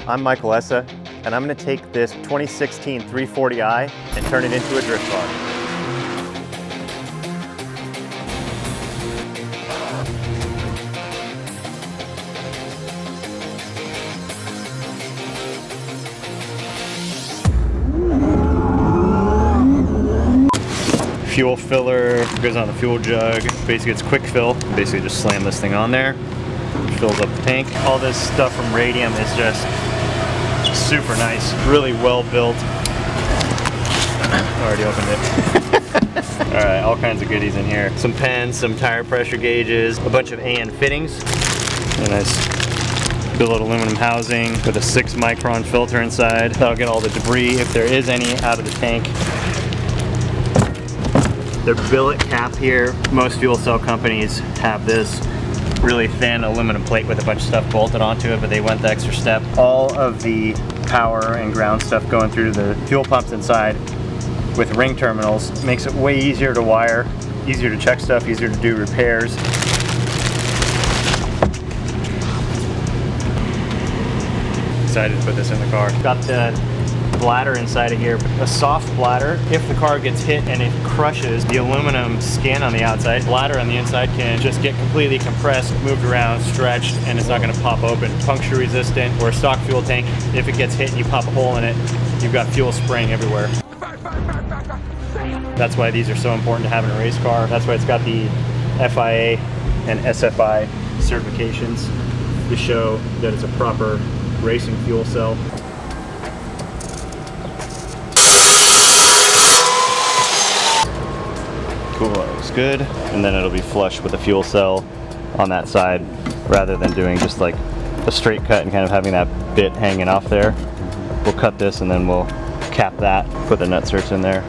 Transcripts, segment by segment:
I'm Michael Essa, and I'm going to take this 2016 340i and turn it into a drift car. Fuel filler goes on the fuel jug. Basically it's quick fill. Basically just slam this thing on there. Fills up the tank. All this stuff from Radium is just super nice. Really well built. Already opened it. Alright, all kinds of goodies in here. Some pens, some tire pressure gauges, a bunch of AN fittings. A nice billet aluminum housing with a 6-micron filter inside. That'll get all the debris, if there is any, out of the tank. The billet cap here, most fuel cell companies have this really thin aluminum plate with a bunch of stuff bolted onto it, but they went the extra step. All of the power and ground stuff going through the fuel pumps inside with ring terminals makes it way easier to wire, easier to check stuff, easier to do repairs. Excited to put this in the car. Got the bladder inside of here, a soft bladder. If the car gets hit and it crushes the aluminum skin on the outside, bladder on the inside can just get completely compressed, moved around, stretched, and it's not going to pop open. Puncture resistant, or a stock fuel tank, if it gets hit and you pop a hole in it, you've got fuel spraying everywhere. That's why these are so important to have in a race car. That's why it's got the FIA and SFI certifications to show that it's a proper racing fuel cell. Cool, that looks good. And then it'll be flush with the fuel cell on that side rather than doing just like a straight cut and kind of having that bit hanging off there. We'll cut this and then we'll cap that, put the nut certs in there.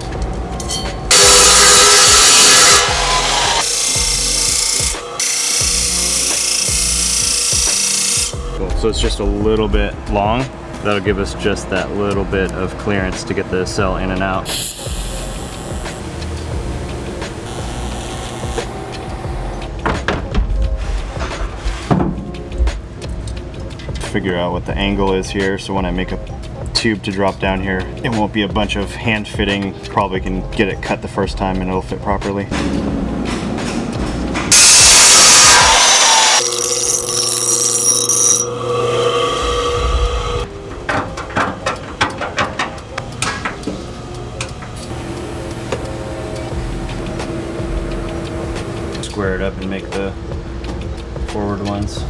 Cool, so it's just a little bit long. That'll give us just that little bit of clearance to get the cell in and out. Figure out what the angle is here, so when I make a tube to drop down here, it won't be a bunch of hand fitting. Probably can get it cut the first time and it'll fit properly. Square it up and make the forward ones.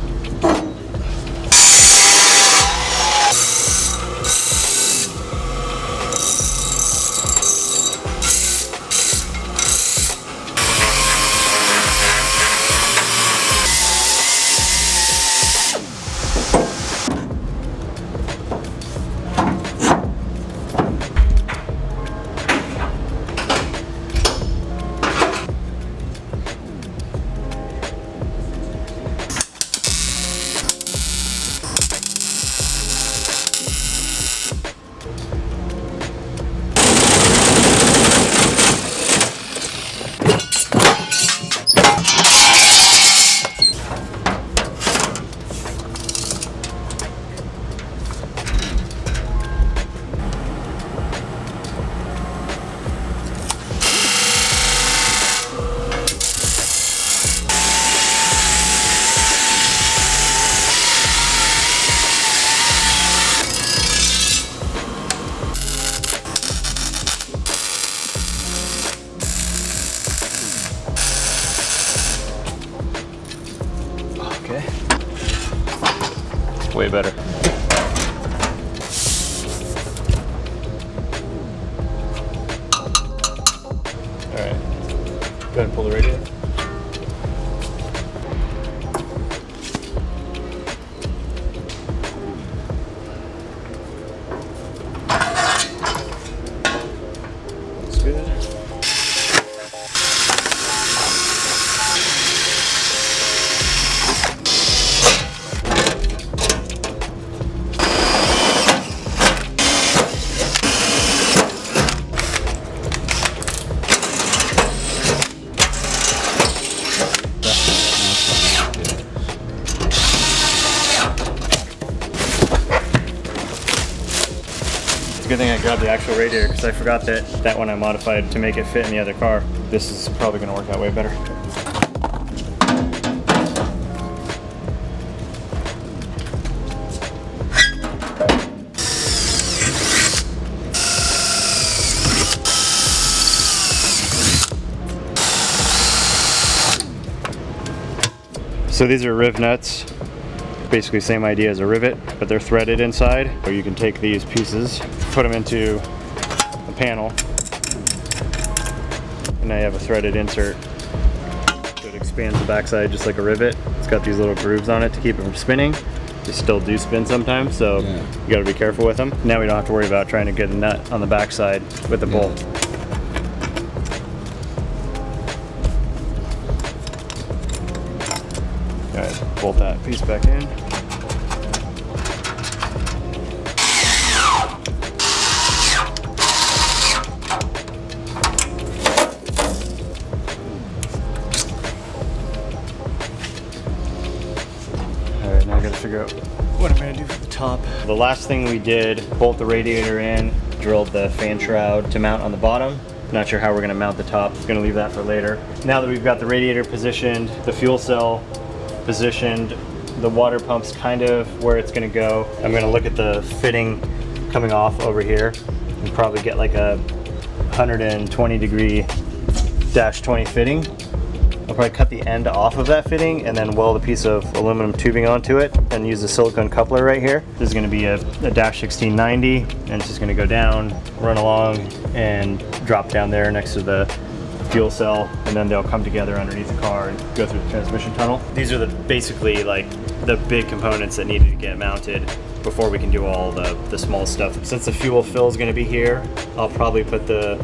Way better. All right, go ahead and pull the radio. That's good. Good thing I grabbed the actual radiator because I forgot that one I modified to make it fit in the other car. This is probably gonna work out way better. So these are riv nuts. Basically same idea as a rivet, but they're threaded inside. So you can take these pieces, put them into a panel, and now you have a threaded insert. So it expands the backside just like a rivet. It's got these little grooves on it to keep it from spinning. They still do spin sometimes, so you gotta be careful with them. Now we don't have to worry about trying to get a nut on the backside with the bolt. Bolt that piece back in. Alright, now I gotta figure out what I'm gonna do for the top. The last thing we did, bolt the radiator in, drilled the fan shroud to mount on the bottom. Not sure how we're gonna mount the top. Gonna leave that for later. Now that we've got the radiator positioned, the fuel cell positioned, the water pump's kind of where it's going to go. I'm going to look at the fitting coming off over here and probably get like a 120 degree -20 fitting. I'll probably cut the end off of that fitting and then weld a piece of aluminum tubing onto it and use the silicone coupler right here. This is going to be a -1690, and it's just going to go down, run along, and drop down there next to the fuel cell, and then they'll come together underneath the car and go through the transmission tunnel. These are basically like the big components that needed to get mounted before we can do all the small stuff. Since the fuel fill is going to be here, I'll probably put the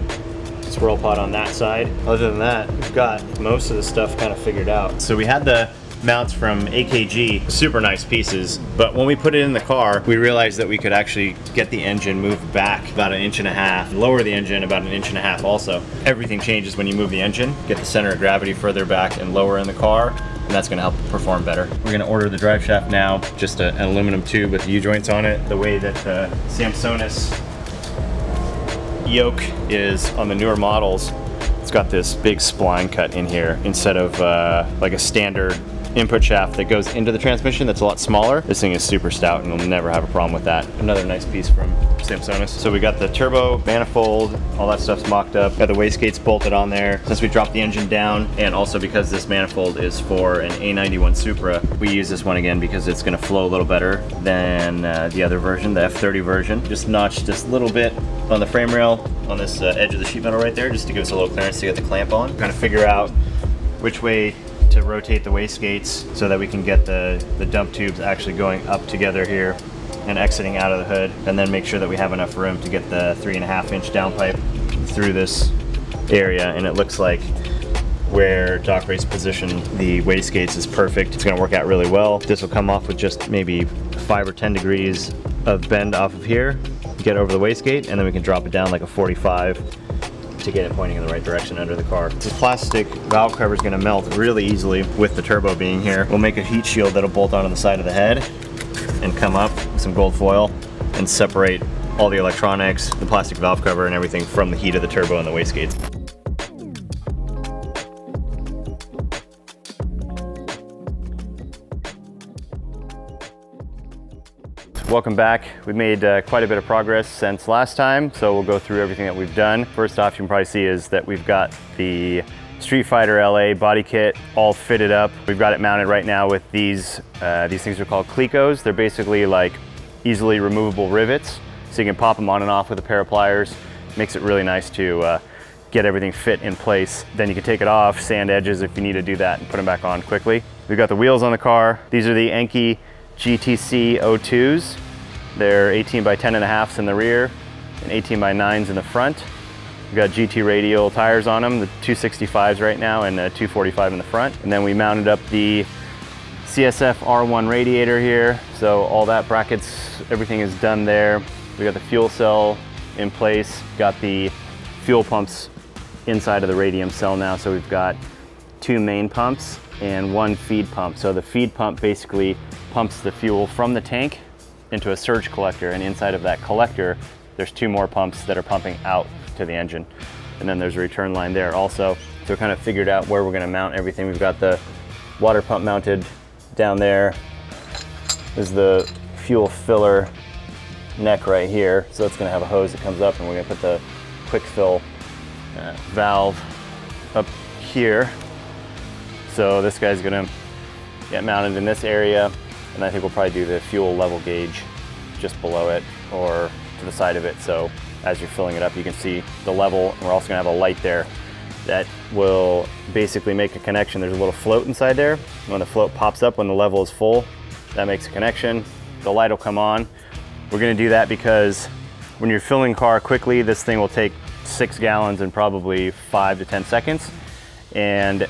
swirl pod on that side. Other than that, we've got most of the stuff kind of figured out. So we had the mounts from AKG, super nice pieces, but when we put it in the car, we realized that we could actually get the engine moved back about 1.5 inches, lower the engine about 1.5 inches also. Everything changes when you move the engine, get the center of gravity further back and lower in the car, and that's gonna help perform better. We're gonna order the drive shaft now, just an aluminum tube with U-joints on it. The way that the Samsonis yoke is on the newer models, it's got this big spline cut in here instead of like a standard input shaft that goes into the transmission that's a lot smaller. This thing is super stout and you'll never have a problem with that. Another nice piece from Samsonis. So we got the turbo manifold, all that stuff's mocked up. Got the wastegates bolted on there since we dropped the engine down, and also because this manifold is for an A91 Supra, we use this one again because it's gonna flow a little better than the other version, the F30 version. Just notched this little bit on the frame rail on this edge of the sheet metal right there, just to give us a little clearance to get the clamp on. Kind of figure out which way to rotate the wastegates so that we can get the dump tubes actually going up together here and exiting out of the hood, and then make sure that we have enough room to get the 3.5-inch downpipe through this area. And it looks like where Doc Race positioned the wastegates is perfect. It's going to work out really well. This will come off with just maybe 5 or 10 degrees of bend off of here, get over the wastegate, and then we can drop it down like a 45 to get it pointing in the right direction under the car. This plastic valve cover is going to melt really easily with the turbo being here. We'll make a heat shield that'll bolt onto the side of the head and come up with some gold foil and separate all the electronics, the plastic valve cover, and everything from the heat of the turbo and the wastegates. Welcome back. We've made quite a bit of progress since last time, so we'll go through everything that we've done. First off, you can probably see is that we've got the Street Fighter LA body kit all fitted up. We've got it mounted right now with these things are called Clecos. They're basically like easily removable rivets, so you can pop them on and off with a pair of pliers. Makes it really nice to get everything fit in place. Then you can take it off, sand edges if you need to do that, and put them back on quickly. We've got the wheels on the car. These are the Enkei GTC 02s. They're 18 by 10.5s in the rear and 18 by 9s in the front. We've got GT radial tires on them, the 265s right now and a 245 in the front. And then we mounted up the CSF R1 radiator here. So all that brackets, everything is done there. We got the fuel cell in place, got the fuel pumps inside of the radium cell now. So we've got 2 main pumps and 1 feed pump. So the feed pump basically pumps the fuel from the tank into a surge collector, and inside of that collector there's 2 more pumps that are pumping out to the engine. And then there's a return line there also. So we kind of figured out where we're gonna mount everything. We've got the water pump mounted down there. There's the fuel filler neck right here. So it's gonna have a hose that comes up, and we're gonna put the quick fill valve up here. So this guy's gonna get mounted in this area, and I think we'll probably do the fuel level gauge just below it or to the side of it. So as you're filling it up, you can see the level, and we're also gonna have a light there that will basically make a connection. There's a little float inside there. When the float pops up, when the level is full, that makes a connection. The light will come on. We're gonna do that because when you're filling car quickly, this thing will take 6 gallons in probably 5 to 10 seconds. And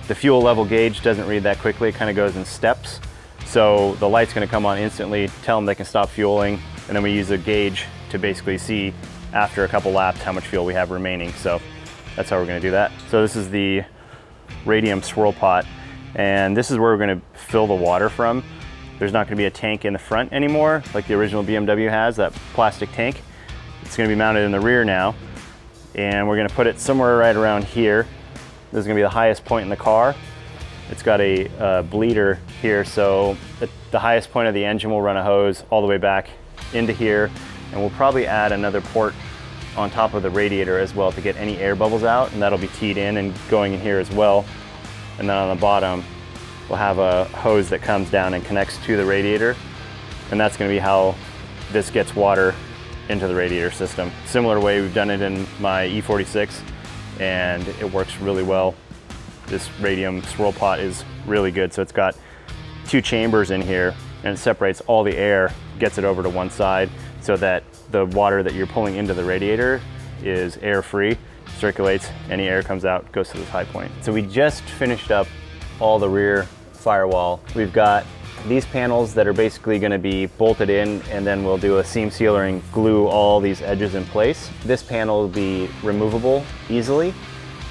the fuel level gauge doesn't read that quickly. It kind of goes in steps. So the light's gonna come on instantly, tell them they can stop fueling, and then we use a gauge to basically see after a couple laps how much fuel we have remaining. So that's how we're gonna do that. So this is the Radium swirl pot, and this is where we're gonna fill the water from. There's not gonna be a tank in the front anymore, like the original BMW has, that plastic tank. It's gonna be mounted in the rear now, and we're gonna put it somewhere right around here. This is gonna be the highest point in the car. It's got a bleeder here, so at the highest point of the engine, we'll run a hose all the way back into here, and we'll probably add another port on top of the radiator as well to get any air bubbles out, and that'll be teed in and going in here as well. And then on the bottom, we'll have a hose that comes down and connects to the radiator, and that's gonna be how this gets water into the radiator system. Similar way we've done it in my E46, and it works really well. This Radium swirl pot is really good. So it's got 2 chambers in here, and it separates all the air, gets it over to one side so that the water that you're pulling into the radiator is air-free, circulates, any air comes out, goes to this high point. So we just finished up all the rear firewall. We've got these panels that are basically gonna be bolted in, and then we'll do a seam sealer and glue all these edges in place. This panel will be removable easily,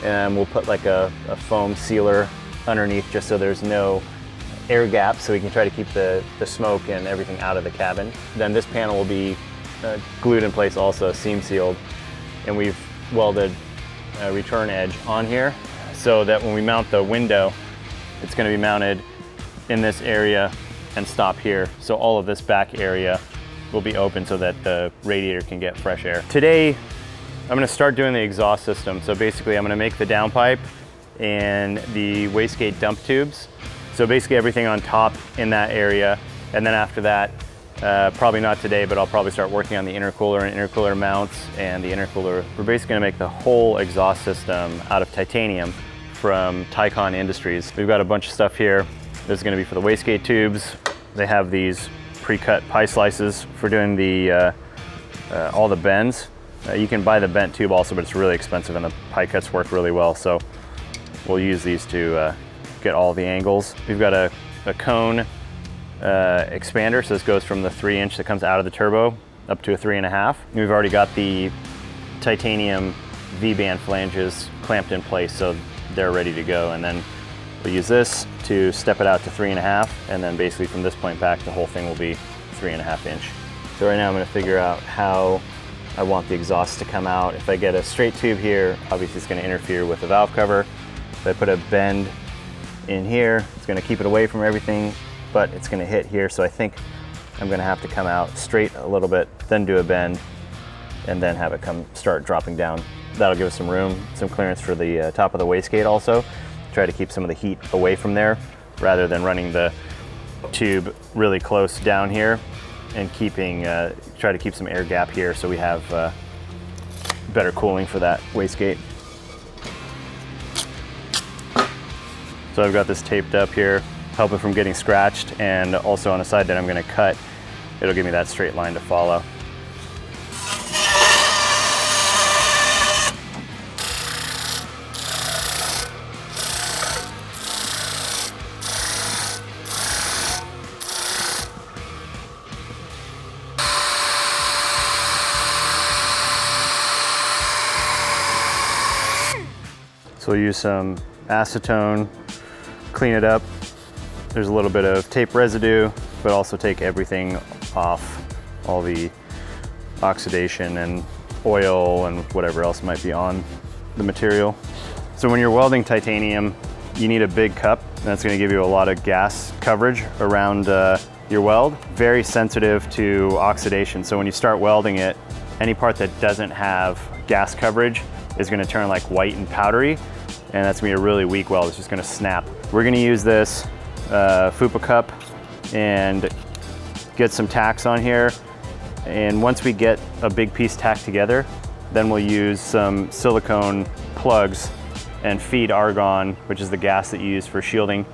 and we'll put like a foam sealer underneath just so there's no air gap, so we can try to keep the smoke and everything out of the cabin. Then this panel will be glued in place also, seam sealed, and we've welded a return edge on here so that when we mount the window, it's going to be mounted in this area and stop here. So all of this back area will be open so that the radiator can get fresh air. Today, I'm going to start doing the exhaust system. So basically I'm going to make the downpipe and the wastegate dump tubes. So basically everything on top in that area. And then after that, probably not today, but I'll probably start working on the intercooler and intercooler mounts and the intercooler. We're basically gonna make the whole exhaust system out of titanium from Tycon Industries. We've got a bunch of stuff here. This is gonna be for the wastegate tubes. They have these pre-cut pie slices for doing the all the bends. You can buy the bent tube also, but it's really expensive, and the pie cuts work really well. So we'll use these to get all the angles. We've got a cone expander, so this goes from the 3-inch that comes out of the turbo up to a 3.5. We've already got the titanium V-band flanges clamped in place, so they're ready to go. And then we'll use this to step it out to 3.5, and then basically from this point back, the whole thing will be 3.5 inch. So right now I'm gonna figure out how I want the exhaust to come out. If I get a straight tube here, obviously it's gonna interfere with the valve cover. If I put a bend in here, it's gonna keep it away from everything, but it's gonna hit here. So I think I'm gonna have to come out straight a little bit, then do a bend, and then have it start dropping down. That'll give us some room, some clearance for the top of the wastegate also. Try to keep some of the heat away from there, rather than running the tube really close down here and try to keep some air gap here so we have better cooling for that wastegate. So I've got this taped up here, help it from getting scratched, and also on the side that I'm gonna cut, it'll give me that straight line to follow. So we'll use some acetone, clean it up. There's a little bit of tape residue, but also take everything off, all the oxidation and oil and whatever else might be on the material. So when you're welding titanium, you need a big cup. That's going to give you a lot of gas coverage around your weld. Very sensitive to oxidation. So when you start welding it, any part that doesn't have gas coverage is going to turn like white and powdery, and that's going to be a really weak weld. It's just going to snap. We're going to use this FUPA cup and get some tacks on here. And once we get a big piece tacked together, then we'll use some silicone plugs and feed argon, which is the gas that you use for shielding,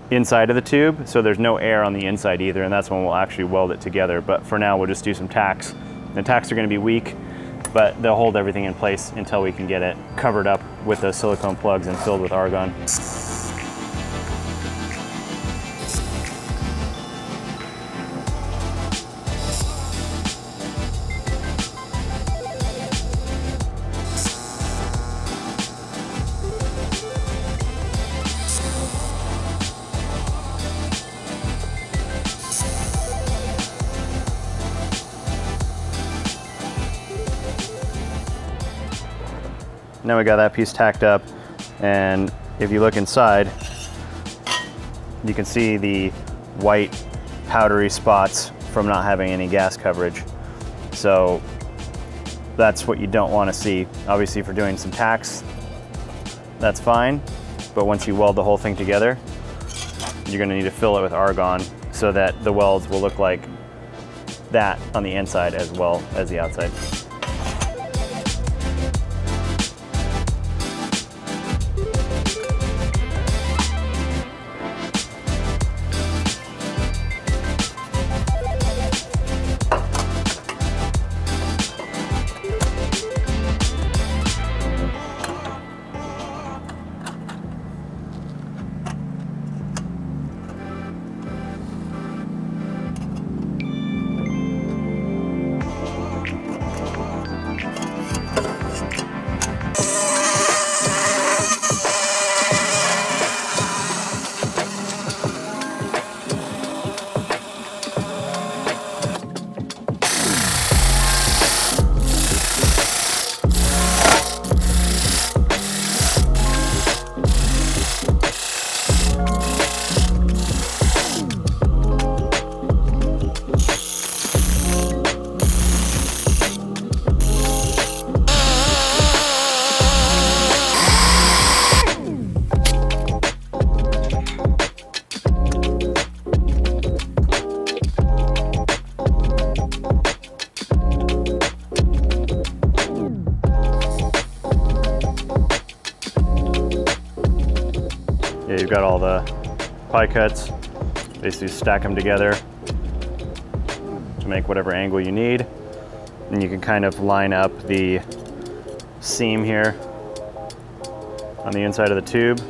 inside of the tube, so there's no air on the inside either, and that's when we'll actually weld it together. But for now, we'll just do some tacks. The tacks are going to be weak, but they'll hold everything in place until we can get it covered up with the silicone plugs and filled with argon. Now we got that piece tacked up, and if you look inside, you can see the white powdery spots from not having any gas coverage. So that's what you don't want to see. Obviously, for doing some tacks, that's fine, but once you weld the whole thing together, you're going to need to fill it with argon so that the welds will look like that on the inside as well as the outside. Yeah, you've got all the pie cuts. Basically stack them together to make whatever angle you need. And you can kind of line up the seam here on the inside of the tube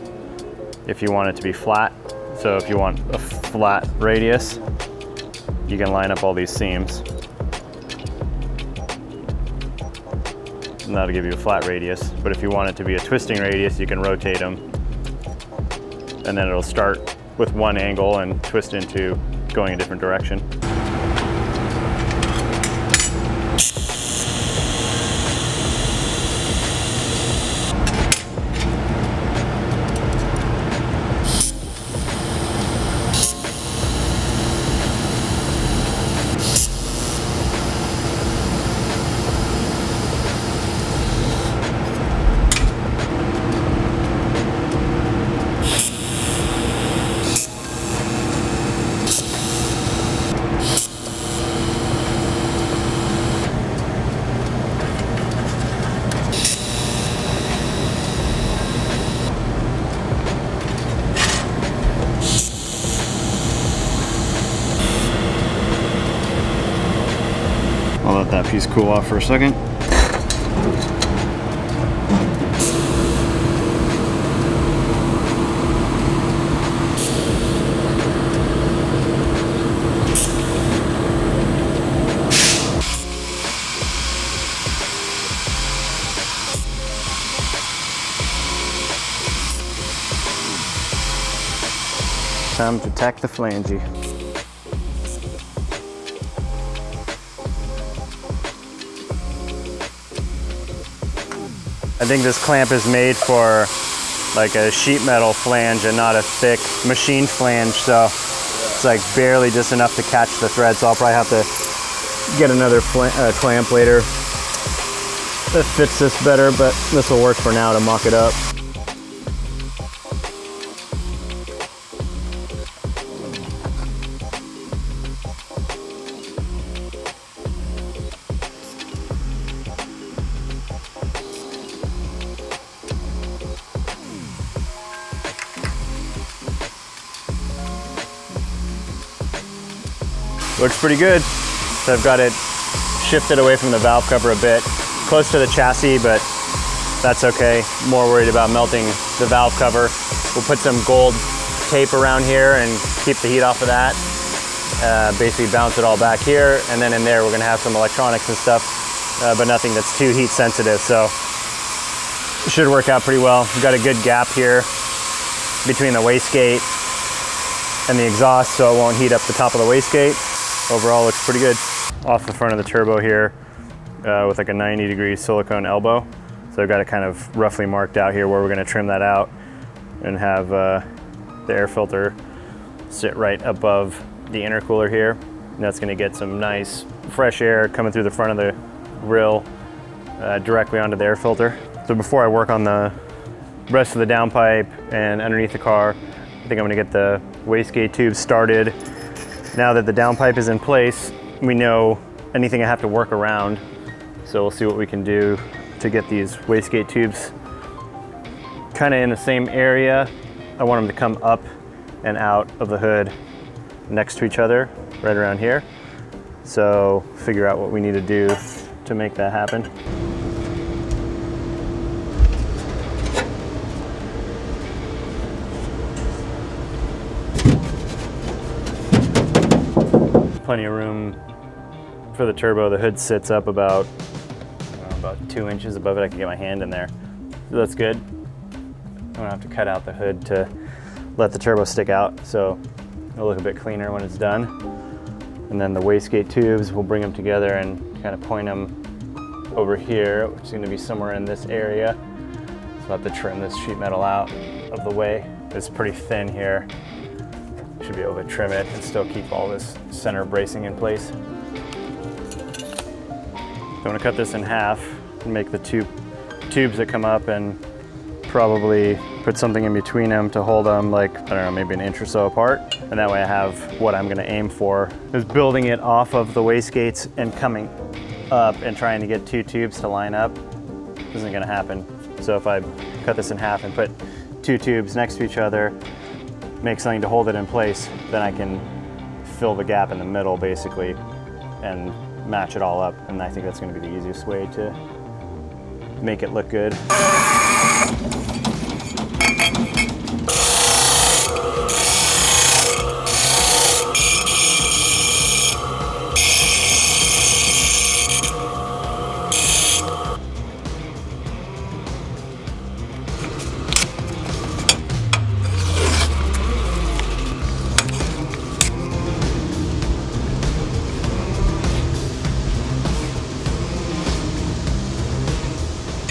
if you want it to be flat. So if you want a flat radius, you can line up all these seams. And that'll give you a flat radius. But if you want it to be a twisting radius, you can rotate them. And then it'll start with one angle and twist into going a different direction. I'll let that piece cool off for a second. Time to tack the flange. I think this clamp is made for like a sheet metal flange and not a thick machined flange, so it's like barely just enough to catch the thread. So I'll probably have to get another clamp later that fits this better, but this will work for now to mock it up. Looks pretty good. So I've got it shifted away from the valve cover a bit, close to the chassis, but that's okay. More worried about melting the valve cover. We'll put some gold tape around here and keep the heat off of that. Basically bounce it all back here, and then in there we're gonna have some electronics and stuff, but nothing that's too heat sensitive, so it should work out pretty well. We've got a good gap here between the wastegate and the exhaust, so it won't heat up the top of the wastegate. Overall, looks pretty good. Off the front of the turbo here with like a 90-degree silicone elbow. So I've got it kind of roughly marked out here where we're gonna trim that out and have the air filter sit right above the intercooler here. And that's gonna get some nice fresh air coming through the front of the grill directly onto the air filter. So before I work on the rest of the downpipe and underneath the car, I think I'm gonna get the wastegate tube started. Now that the downpipe is in place, we know anything I have to work around. So we'll see what we can do to get these wastegate tubes kind of in the same area. I want them to come up and out of the hood next to each other, right around here. So figure out what we need to do to make that happen. Plenty of room for the turbo. The hood sits up about 2 inches above it. I can get my hand in there. So that's good. I'm gonna have to cut out the hood to let the turbo stick out, so it'll look a bit cleaner when it's done. And then the wastegate tubes, we'll bring them together and kind of point them over here, which is gonna be somewhere in this area. So I'll have to trim this sheet metal out of the way. It's pretty thin here. Should be able to trim it and still keep all this center bracing in place. I'm gonna cut this in half and make the tubes that come up, and probably put something in between them to hold them like, I don't know, maybe an inch or so apart. And that way I have what I'm gonna aim for, is building it off of the wastegates and coming up and trying to get 2 tubes to line up. Isn't gonna happen. So if I cut this in half and put 2 tubes next to each other, make something to hold it in place, then I can fill the gap in the middle basically and match it all up. And I think that's gonna be the easiest way to make it look good.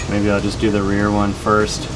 Maybe I'll just do the rear one first.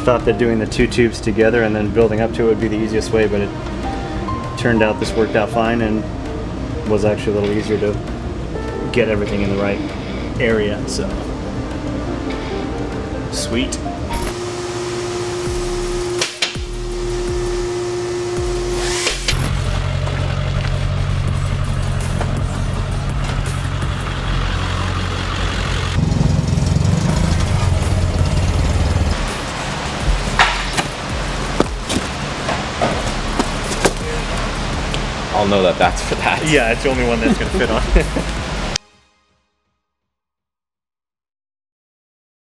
thought that doing the two tubes together and then building up to it would be the easiest way, but it turned out this worked out fine and was actually a little easier to get everything in the right area, so sweet. I'll know that that's for that. Yeah, it's the only one that's gonna fit on.